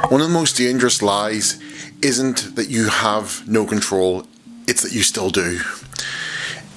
One of the most dangerous lies isn't that you have no control, it's that you still do.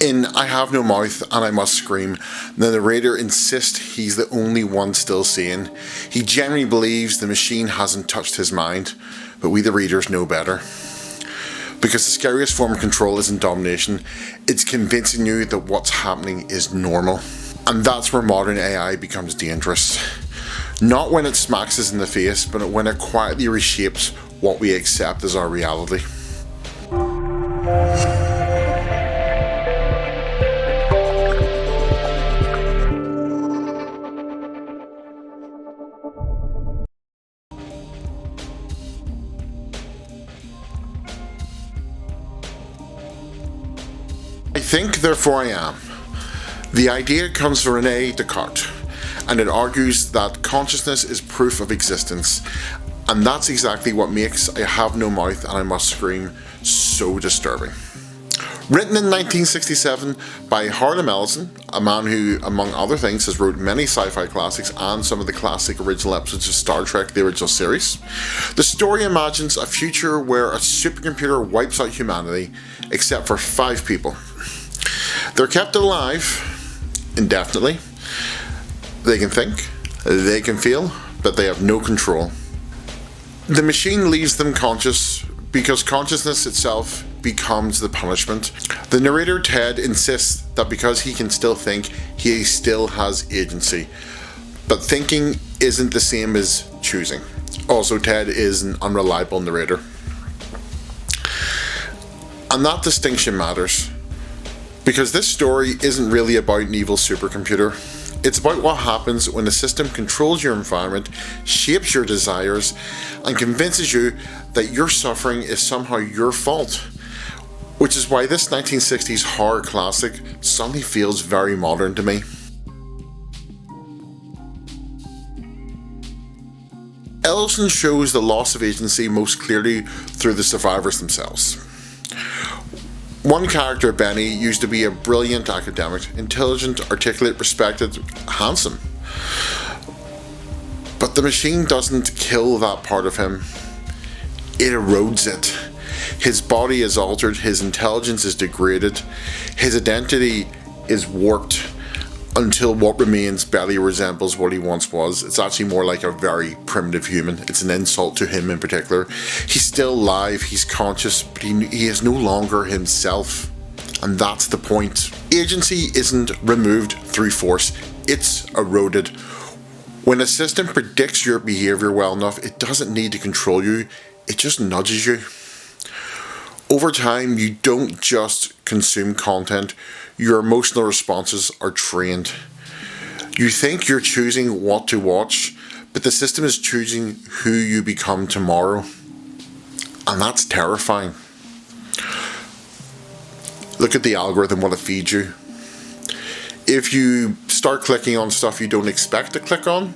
In I Have No Mouth and I Must Scream, the narrator insists he's the only one still sane. He genuinely believes the machine hasn't touched his mind, but we the readers know better. Because the scariest form of control isn't domination, it's convincing you that what's happening is normal. And that's where modern AI becomes dangerous. Not when it smacks us in the face, but when it quietly reshapes what we accept as our reality. I think, therefore I am. The idea comes from René Descartes, and it argues that consciousness is proof of existence, and that's exactly what makes I Have No Mouth and I Must Scream so disturbing. Written in 1967 by Harlan Ellison, a man who, among other things, has wrote many sci-fi classics and some of the classic original episodes of Star Trek, the original series. The story imagines a future where a supercomputer wipes out humanity, except for 5 people. They're kept alive indefinitely. They can think, they can feel, but they have no control. The machine leaves them conscious because consciousness itself becomes the punishment. The narrator Ted insists that because he can still think, he still has agency. But thinking isn't the same as choosing. Also, Ted is an unreliable narrator. And that distinction matters. Because this story isn't really about an evil supercomputer. It's about what happens when a system controls your environment, shapes your desires, and convinces you that your suffering is somehow your fault. Which is why this 1960s horror classic suddenly feels very modern to me. Ellison shows the loss of agency most clearly through the survivors themselves. One character, Benny, used to be a brilliant academic, intelligent, articulate, respected, handsome. But the machine doesn't kill that part of him, it erodes it. His body is altered, his intelligence is degraded, his identity is warped until what remains barely resembles what he once was. It's actually more like a very primitive human. It's an insult to him in particular. He's still alive, he's conscious, but he is no longer himself. And that's the point. Agency isn't removed through force, it's eroded. When a system predicts your behavior well enough, it doesn't need to control you, it just nudges you. Over time, you don't just consume content, your emotional responses are trained. You think you're choosing what to watch, but the system is choosing who you become tomorrow. And that's terrifying. Look at the algorithm, what it feeds you. If you start clicking on stuff you don't expect to click on,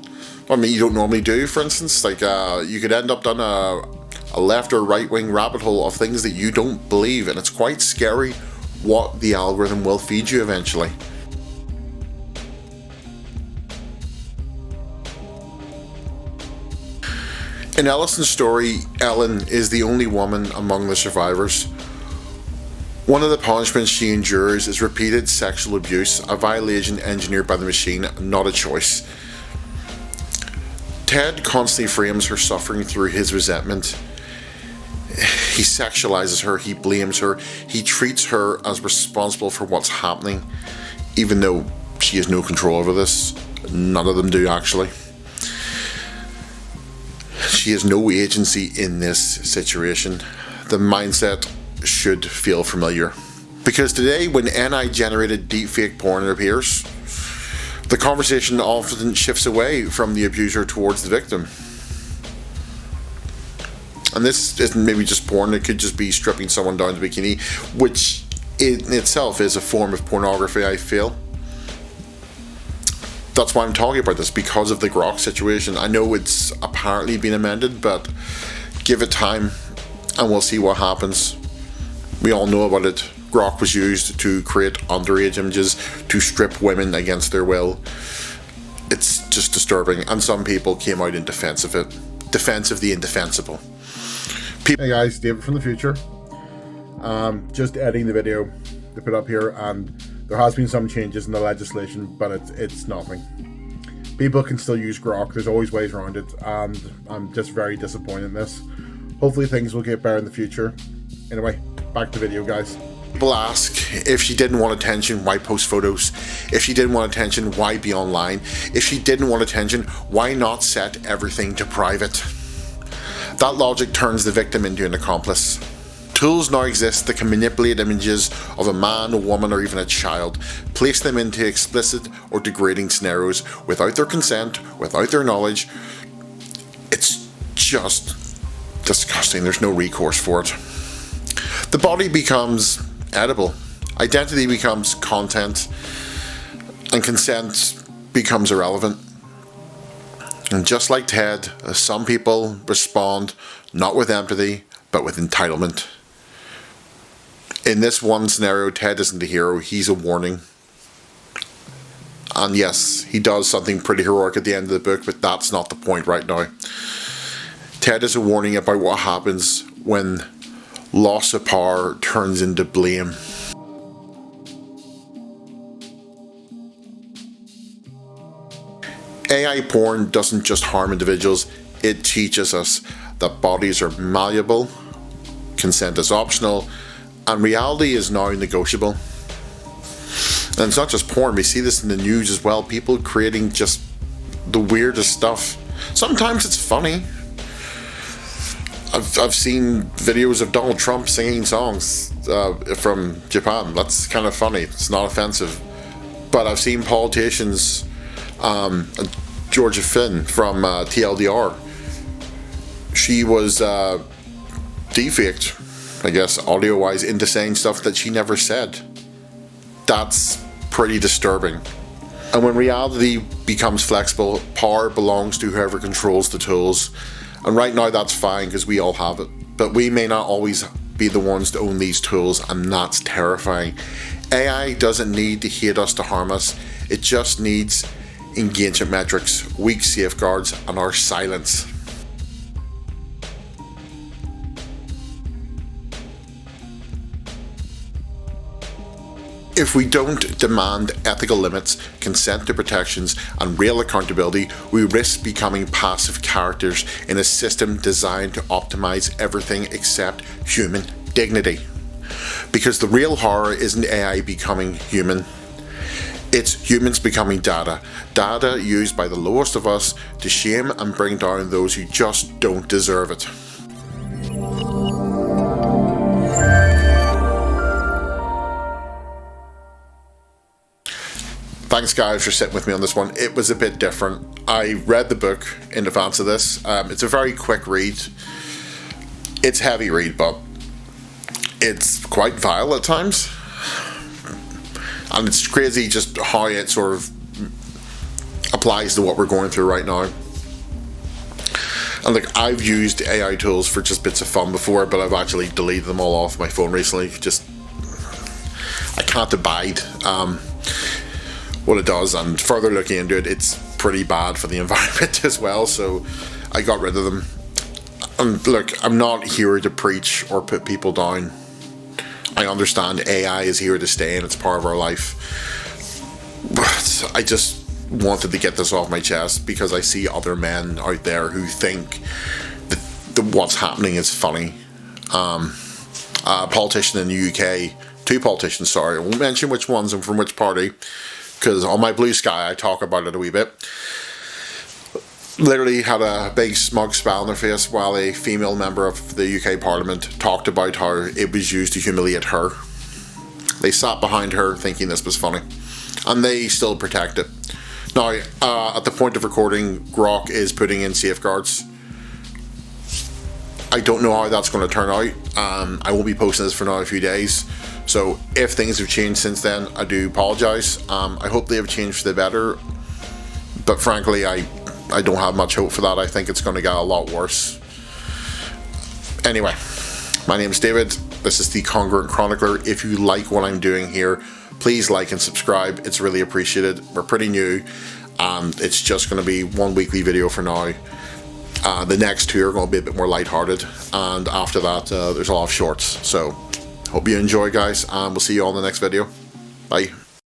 you don't normally do, for instance, like you could end up down a left or right wing rabbit hole of things that you don't believe, and it's quite scary what the algorithm will feed you eventually. In Ellison's story, Ellen is the only woman among the survivors. One of the punishments she endures is repeated sexual abuse, a violation engineered by the machine, not a choice. Ted constantly frames her suffering through his resentment. He sexualizes her, he blames her, he treats her as responsible for what's happening, even though she has no control over this. None of them do, actually. She has no agency in this situation. The mindset should feel familiar. Because today, when NI-generated deepfake porn appears, the conversation often shifts away from the abuser towards the victim. And this isn't maybe just porn, it could just be stripping someone down to bikini, which in itself is a form of pornography, I feel. That's why I'm talking about this, because of the Grok situation. I know it's apparently been amended, but give it time and we'll see what happens. We all know about it. Grok was used to create underage images, to strip women against their will. It's just disturbing, and some people came out in defense of it. defense of the indefensible. Hey guys, David from the future. Just editing the video to put up here, and there has been some changes in the legislation, but it's nothing. People can still use grok. There's always ways around it, and I'm just very disappointed in this. Hopefully things will get better in the future. Anyway, back to the video, guys. People ask, if she didn't want attention, why post photos? If she didn't want attention, why be online? If she didn't want attention, why not set everything to private? That logic turns the victim into an accomplice. Tools now exist that can manipulate images of a man, a woman, or even a child, place them into explicit or degrading scenarios without their consent, without their knowledge. It's just disgusting. There's no recourse for it. The body becomes edible. Identity becomes content. And consent becomes irrelevant. And just like Ted, some people respond not with empathy, but with entitlement. In this one scenario, Ted isn't the hero, he's a warning. And yes, he does something pretty heroic at the end of the book, but that's not the point right now. Ted is a warning about what happens when loss of power turns into blame. AI porn doesn't just harm individuals, it teaches us that bodies are malleable, consent is optional, and reality is now negotiable. And it's not just porn, we see this in the news as well, people creating just the weirdest stuff. Sometimes it's funny. I've seen videos of Donald Trump singing songs from Japan. That's kind of funny, it's not offensive. But I've seen politicians, Georgia Finn from TLDR, she was defaked, I guess, audio-wise, into saying stuff that she never said. That's pretty disturbing. And when reality becomes flexible, power belongs to whoever controls the tools. And right now that's fine because we all have it. But we may not always be the ones to own these tools, and that's terrifying. AI doesn't need to hate us to harm us. It just needs engagement metrics, weak safeguards, and our silence. If we don't demand ethical limits, consent to protections, and real accountability, we risk becoming passive characters in a system designed to optimize everything except human dignity. Because the real horror isn't AI becoming human, it's humans becoming data. Data used by the lowest of us to shame and bring down those who just don't deserve it. Thanks guys for sitting with me on this one. It was a bit different. I read the book in advance of this. It's a very quick read. It's a heavy read, but it's quite vile at times. And it's crazy just how it sort of applies to what we're going through right now. And like, I've used AI tools for just bits of fun before, but I've actually deleted them all off my phone recently. Just, I can't abide what it does, and further looking into it, it's pretty bad for the environment as well, so I got rid of them. And look, I'm not here to preach or put people down. I understand AI is here to stay and it's part of our life, but I just wanted to get this off my chest because I see other men out there who think that what's happening is funny. A politician in the UK, two politicians, sorry, I won't mention which ones and from which party, because on my Blue Sky I talk about it a wee bit, literally had a big smug smile on their face while a female member of the UK Parliament talked about how it was used to humiliate her. They sat behind her thinking this was funny, and they still protect it. Now, at the point of recording, Grok is putting in safeguards. I don't know how that's going to turn out. I won't be posting this for now a few days, so if things have changed since then, I do apologise. I hope they have changed for the better, but frankly, I don't have much hope for that. I think it's going to get a lot worse. Anyway, my name is David. This is the Congruent Chronicler. If you like what I'm doing here, please like and subscribe. It's really appreciated. We're pretty new, and it's just going to be one weekly video for now. The next two are going to be a bit more lighthearted, and after that there's a lot of shorts. So hope you enjoy, guys, and we'll see you all in the next video. Bye.